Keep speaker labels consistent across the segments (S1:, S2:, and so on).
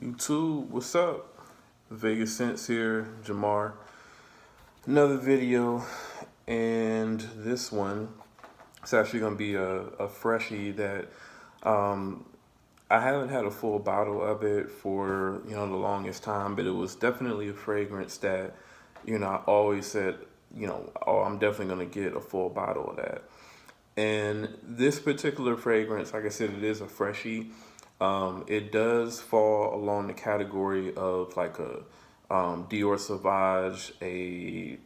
S1: YouTube, what's up? Vegas Sense here, Jamar. Another video, and this one, it's actually going to be a freshie that um, I haven't had a full bottle of it for the longest time, but it was definitely a fragrance that I always said oh, I'm definitely going to get a full bottle of that. And this particular fragrance, like I said, it is a freshie. It does fall along the category of like a Dior Sauvage, a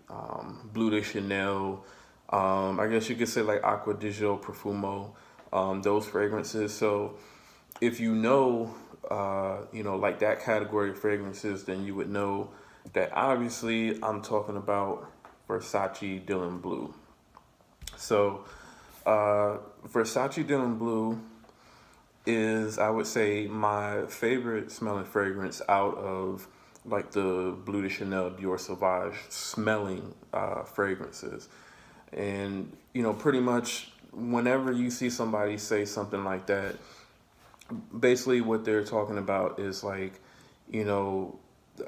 S1: Blue de Chanel. I guess you could say like Acqua di Gio Profumo, those fragrances. So if like that category of fragrances, then you would know that obviously I'm talking about Versace Dylan Blue. So Versace Dylan Blue is, I would say, my favorite smelling fragrance out of like the Blue de Chanel Dior Sauvage smelling fragrances. And, pretty much whenever you see somebody say something like that, basically what they're talking about is like, you know,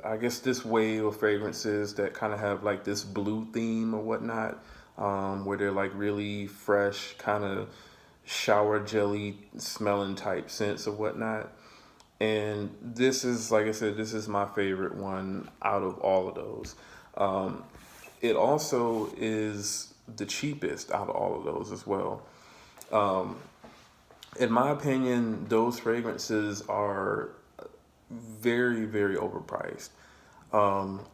S1: I guess this wave of fragrances that kind of have like this blue theme or whatnot, where they're like really fresh, kind of shower jelly smelling type scents or whatnot. And this is, like I said, this is my favorite one out of all of those. Um, it also is the cheapest out of all of those as well. Um, in my opinion, those fragrances are very, very overpriced. Um,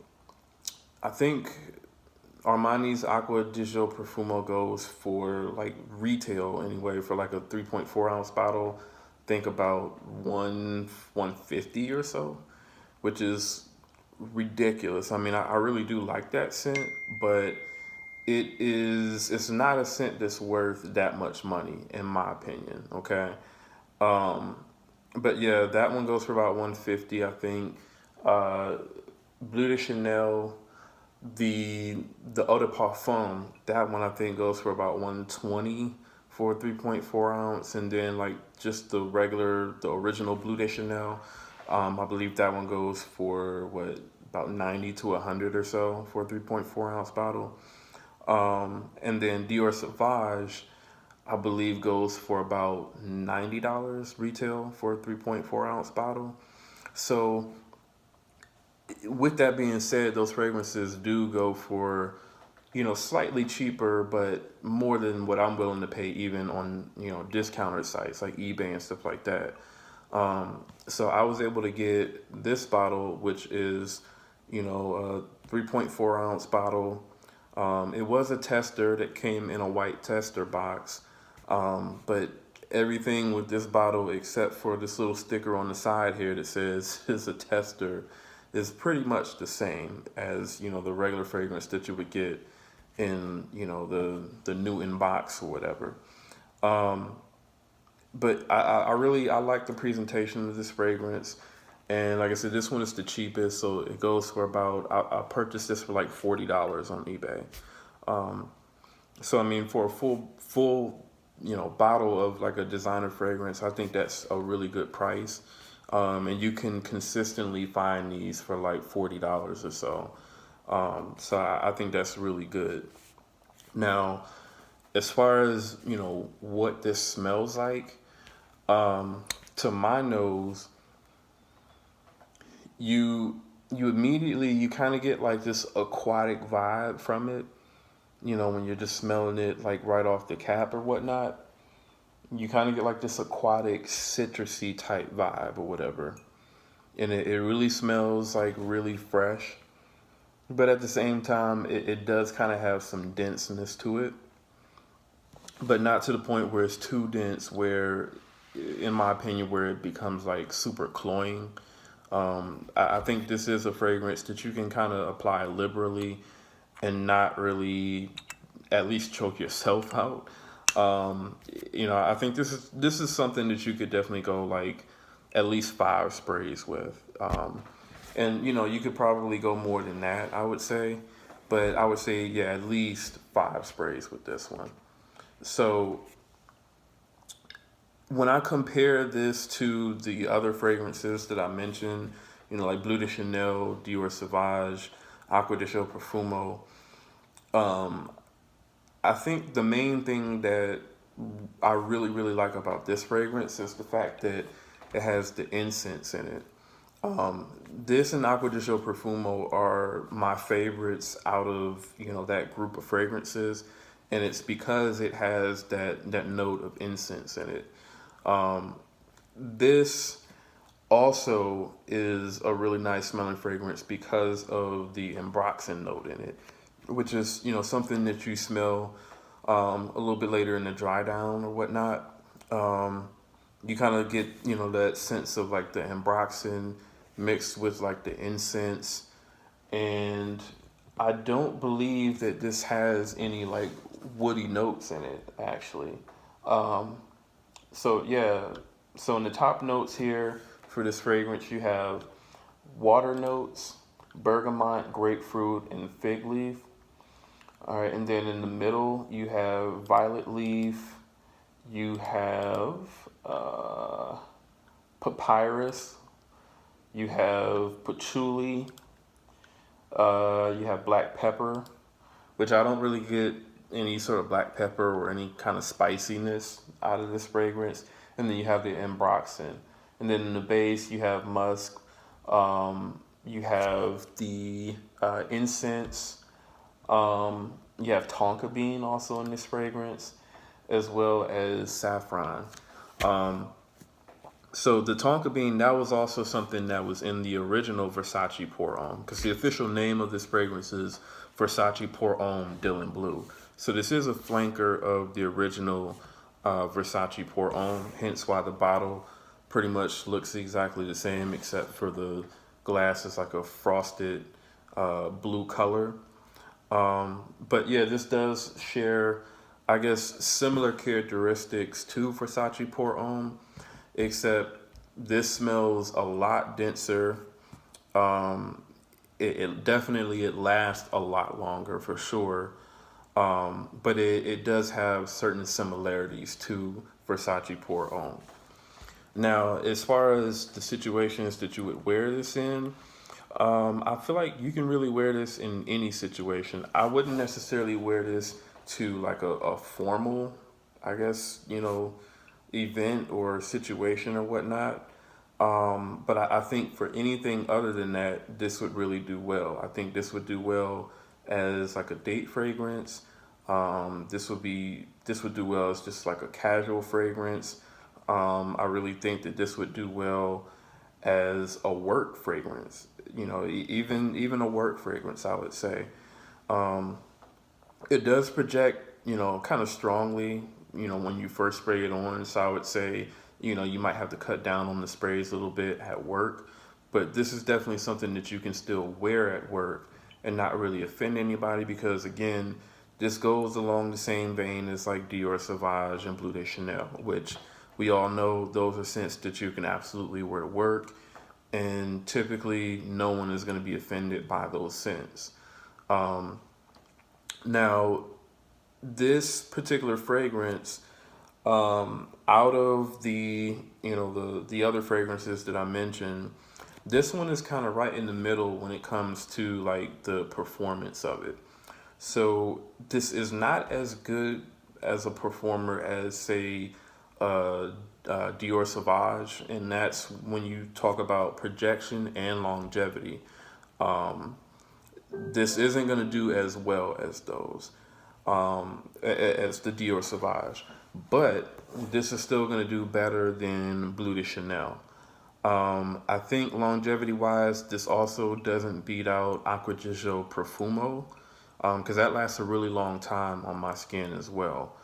S1: I think Armani's Acqua di Gio Profumo goes for like retail anyway for like a 3.4 ounce bottle. Think about 150 or so, which is ridiculous. I mean, I really do like that scent, but it's not a scent that's worth that much money in my opinion. Okay. Um, but yeah, that one goes for about 150, I think. Uh, Bleu de Chanel, the Eau de Parfum, that one I think goes for about 120 for a 3.4 ounce, and then like just the original Bleu de Chanel, I believe that one goes for what, about 90 to 100 or so for a 3.4 ounce bottle. And then Dior Sauvage, I believe goes for about $90 retail for a 3.4 ounce bottle. So with that being said, those fragrances do go for, slightly cheaper, but more than what I'm willing to pay even on, discounted sites like eBay and stuff like that. So I was able to get this bottle, which is, a 3.4 ounce bottle. It was a tester that came in a white tester box, but everything with this bottle, except for this little sticker on the side here that says it's a tester, is pretty much the same as the regular fragrance that you would get in the Newton box or whatever. Um, but I really I like the presentation of this fragrance, and like I said, this one is the cheapest, so it goes for about I purchased this for like $40 on eBay. Um, so I mean, for a full bottle of like a designer fragrance, I think that's a really good price. And you can consistently find these for like $40 or so. So I think that's really good. Now, as far as what this smells like, to my nose, you you immediately you kind of get like this aquatic vibe from it. When you're just smelling it like right off the cap or whatnot, you kind of get like this aquatic citrusy type vibe or whatever. And it really smells like really fresh, but at the same time it does kind of have some denseness to it, but not to the point where it's too dense, where in my opinion where it becomes like super cloying. I think this is a fragrance that you can kind of apply liberally and not really at least choke yourself out. um, I think this is something that you could definitely go like at least 5 sprays with. And you could probably go more than that, I would say, but I would say, yeah, at least 5 sprays with this one. So when I compare this to the other fragrances that I mentioned, like Bleu de Chanel, Dior Sauvage, Acqua di Gio Profumo, um, I think the main thing that I really, really like about this fragrance is the fact that it has the incense in it. This and Acqua di Gio Profumo are my favorites out of that group of fragrances, and it's because it has that note of incense in it. Um, this also is a really nice smelling fragrance because of the ambroxan note in it, which is something that you smell a little bit later in the dry down or whatnot. Um, you kind of get that sense of like the ambroxan mixed with like the incense, and I don't believe that this has any like woody notes in it actually. Um, so yeah, so in the top notes here for this fragrance, you have water notes, bergamot, grapefruit, and fig leaf. All right, and then in the middle you have violet leaf, you have uh, papyrus, you have patchouli, you have black pepper, which I don't really get any sort of black pepper or any kind of spiciness out of this fragrance. And then you have the ambroxan. And then in the base, you have musk, you have the incense, you have tonka bean also in this fragrance, as well as saffron. Um, so the tonka bean, that was also something that was in the original Versace Pour Homme, because the official name of this fragrance is Versace Pour Homme Dylan Blue. So this is a flanker of the original Versace Pour Homme, hence why the bottle pretty much looks exactly the same, except for the glass is like a frosted blue color. But yeah, this does share, I guess, similar characteristics to Versace Pour Homme, except this smells a lot denser. Um, it definitely it lasts a lot longer for sure. But it does have certain similarities to Versace Pour Homme. Now, as far as the situations that you would wear this in, I feel like you can really wear this in any situation. I wouldn't necessarily wear this to like a formal, I guess, event or situation or whatnot. But I think for anything other than that, this would really do well. I think this would do well as like a date fragrance. This would do well as just like a casual fragrance. I really think that this would do well as a work fragrance. Even a work fragrance, I would say. Um, it does project, kind of strongly, when you first spray it on. So I would say, you might have to cut down on the sprays a little bit at work. But this is definitely something that you can still wear at work and not really offend anybody because, again, this goes along the same vein as like Dior Sauvage and Bleu de Chanel, which we all know those are scents that you can absolutely wear to work. And typically, no one is going to be offended by those scents. Um, Now, this particular fragrance, out of the other fragrances that I mentioned, this one is kind of right in the middle when it comes to like the performance of it. So this is not as good as a performer as say uh, Dior Sauvage, and that's when you talk about projection and longevity. Um, this isn't going to do as well as those, as the Dior Sauvage, but this is still going to do better than Bleu de Chanel. I think longevity wise, this also doesn't beat out Acqua di Gio Profumo, because that lasts a really long time on my skin as well.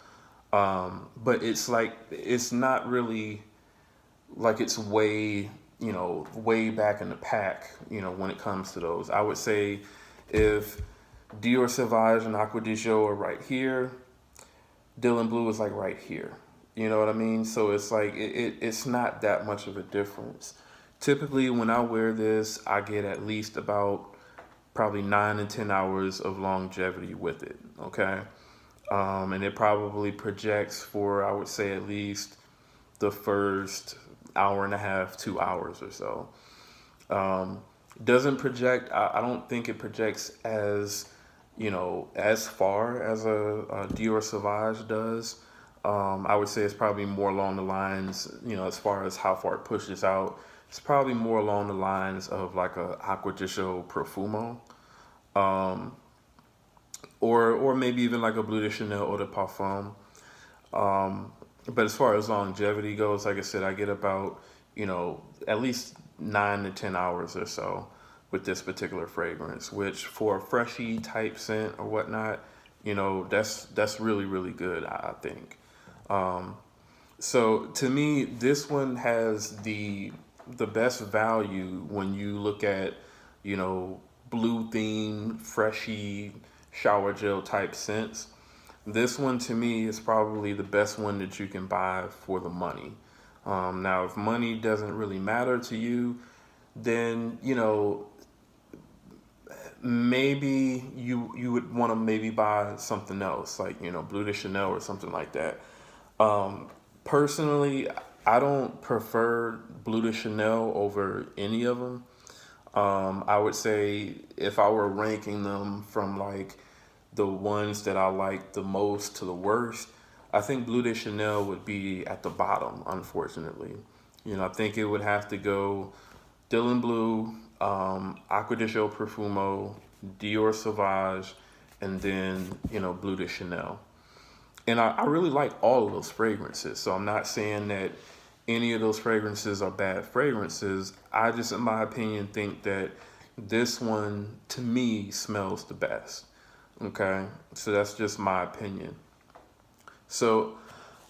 S1: But it's not really like it's way back in the pack, when it comes to those. I would say if Dior Sauvage and Acqua di Gio are right here, Dylan Blue is like right here. You know what I mean? So it's like it's not that much of a difference. Typically, when I wear this, I get at least about probably 9 and 10 hours of longevity with it. Okay, and it probably projects for I would say at least the first hour and a half, 2 hours or so. Doesn't project, I don't think it projects as, as far as a Dior Sauvage does. I would say it's probably more along the lines, as far as how far it pushes out, it's probably more along the lines of like a Acqua di Gio Profumo, um, or maybe even like a Bleu de Chanel Eau de Parfum. But as far as longevity goes, like I said, I get about, at least 9 to 10 hours or so with this particular fragrance, which for a freshy type scent or whatnot, that's really, really good, I think. Um, so to me, this one has the best value when you look at, you know, blue theme, freshy shower gel type scents. This one to me is probably the best one that you can buy for the money. Now, if money doesn't really matter to you, then maybe you would want to maybe buy something else, like Blue de Chanel or something like that. Um, Personally, I don't prefer Blue de Chanel over any of them. I would say if I were ranking them from like the ones that I like the most to the worst, I think Blue de Chanel would be at the bottom, unfortunately. I think it would have to go Dylan Blue, Acqua di Gio Profumo, Dior Sauvage, and then, Blue de Chanel. And I really like all of those fragrances. So I'm not saying that any of those fragrances are bad fragrances. I just, in my opinion, think that this one, to me, smells the best. Okay? So that's just my opinion. So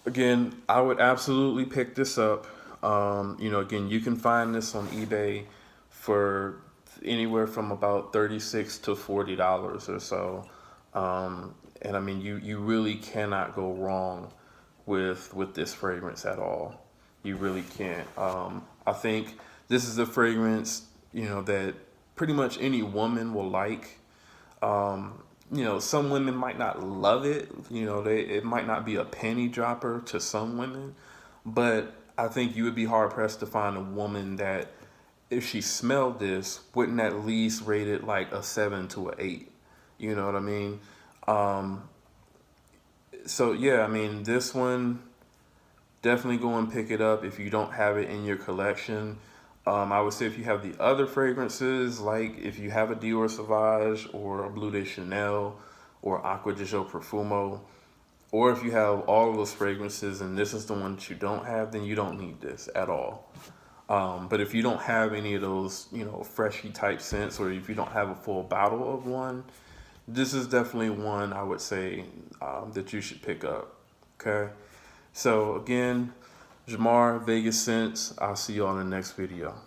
S1: again, I would absolutely pick this up. Again, you can find this on eBay for anywhere from about $36 to $40 or so. And I mean, you really cannot go wrong with this fragrance at all. You really can't. I think this is a fragrance, that pretty much any woman will like. Some women might not love it. It might not be a penny dropper to some women, but I think you would be hard pressed to find a woman that, if she smelled this, wouldn't at least rate it like a 7 to an 8. You know what I mean? Um, so yeah, I mean, this one, definitely go and pick it up if you don't have it in your collection. I would say if you have the other fragrances, like if you have a Dior Sauvage or a Bleu de Chanel or Acqua di Gio Profumo, or if you have all of those fragrances and this is the one that you don't have, then you don't need this at all. But if you don't have any of those, freshy type scents, or if you don't have a full bottle of one, this is definitely one I would say that you should pick up. Okay. So again, Jamar, Vegas Scents. I'll see you on the next video.